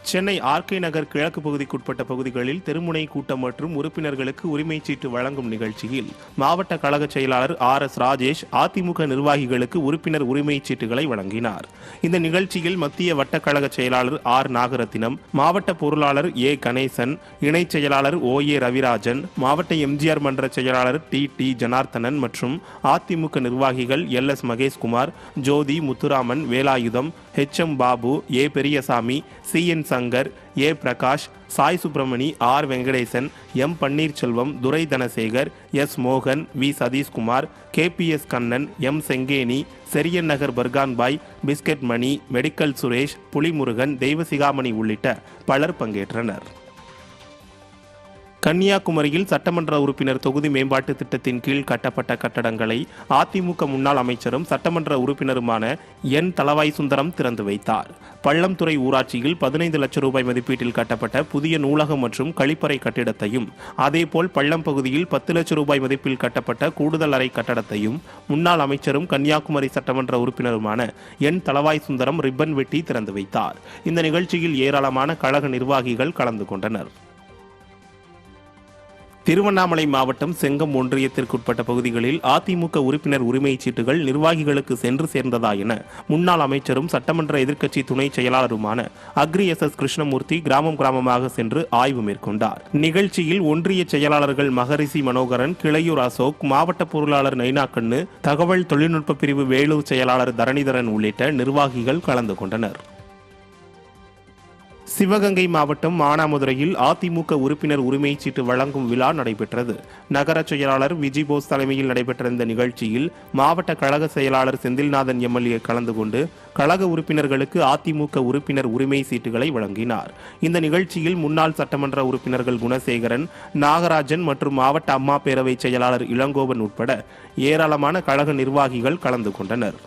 Chennai RK நகர் கிழக்கு பகுதிக்குட்பட்ட பகுதிகளில் தெருமுனை கூட்டம் மற்றும் உறுப்பினர்களுக்கு உரிமைச் சீட்டு வழங்கும் நிகழ்ச்சியில் மாவட்ட கழக செயலாளர் RS ராஜேஷ் அதிமுக நிர்வாகிகளுக்கு உறுப்பினர் உரிமைச் சீட்டுகளை வழங்கினார். இந்த நிகழ்ச்சியில் மத்திய வட்ட கழக செயலாளர் R நாகரத்தினம், மாவட்ட பொருளாளர் A கணேசன், இணைச் செயலாளர் OA ரவிராஜன், மாவட்ட MGR மன்ற செயலாளர் TT ஜனார்த்தனன் மற்றும் அதிமுக நிர்வாகிகள் LS Maheshkumar, Jothi, Muthuraman, Velayudham, HM Babu, A Periyasamy, CN Shankar, A Prakash, Sai Subramani, R Venkatesan, M Panneerselvam, Durai Dhanasekar, S மோகன், V Sathishkumar, KPS Kannan, M Sengeni, Cheriyan Nagar Barkanbhai, biscuit Mani, medical Suresh, Pulimurugan, Deivasigamani உள்ளிட்ட பலர் பங்கேற்றனர். கன்னியாகுமரியில் சட்டமன்ற உறுப்பினர் தொகுதி மேம்பாட்டு திட்டத்தின் கீழ் கட்டப்பட்ட கட்டடங்களை அதிமுக முன்னாள் அமைச்சரும் சட்டமன்ற உறுப்பினருமான N தளவாய் சுந்தரம் திறந்து வைத்தார். பள்ளம்துறை ஊராட்சியில் 15 லட்சம் ரூபாய் மதிப்பீட்டில் கட்டப்பட்ட புதிய நூலகம் மற்றும் கழிப்பறை கட்டிடத்தையும், அதேபோல் பள்ளம் பகுதியில் 10 லட்சம் ரூபாய் மதிப்பில் கட்டப்பட்ட கூடுதல் அறை கட்டடத்தையும் முன்னாள் அமைச்சரும் கன்னியாகுமரி சட்டமன்ற உறுப்பினருமான N தளவாய் சுந்தரம் ரிப்பன் வெட்டி திறந்து வைத்தார். இந்த நிகழ்ச்சியில் ஏராளமான கழக நிர்வாகிகள் கலந்து கொண்டனர். திருவண்ணாமலை மாவட்டம் செங்கம் ஒன்றியத்திற்குட்பட்ட பகுதிகளில் அதிமுக உறுப்பினர் உரிமைச் சீட்டுகள் நிர்வாகிகளுக்கு சென்று சேர்ந்ததா என முன்னாள் அமைச்சரும் சட்டமன்ற எதிர்க்கட்சி துணை செயலாளருமான அக்ரி SS கிருஷ்ணமூர்த்தி கிராமமாக சென்று ஆய்வு மேற்கொண்டார். நிகழ்ச்சியில் ஒன்றிய செயலாளர்கள் மகரிஷி மனோகரன், கிளையூர் அசோக், மாவட்ட பொருளாளர் நைனாக்கண்ணு, தகவல் தொழில்நுட்ப பிரிவு வேலூர் செயலாளர் தரணிதரன் உள்ளிட்ட நிர்வாகிகள் கலந்து கொண்டனர். சிவகங்கை மாவட்டம் மானாமதுரையில் அதிமுக உறுப்பினர் உரிமைச் சீட்டு வழங்கும் விழா நடைபெற்றது. நகர செயலாளர் விஜிபோஸ் தலைமையில் நடைபெற்ற இந்த நிகழ்ச்சியில் மாவட்ட கழக செயலாளர் செந்தில்நாதன் MLA கலந்து கொண்டு கழக உறுப்பினர்களுக்கு அதிமுக உறுப்பினர் உரிமை சீட்டுகளை வழங்கினார். இந்த நிகழ்ச்சியில் முன்னாள் சட்டமன்ற உறுப்பினர்கள் குணசேகரன், நாகராஜன் மற்றும் மாவட்ட அம்மா பேரவை செயலாளர் இளங்கோவன் உட்பட ஏராளமான கழக நிர்வாகிகள் கலந்து கொண்டனர்.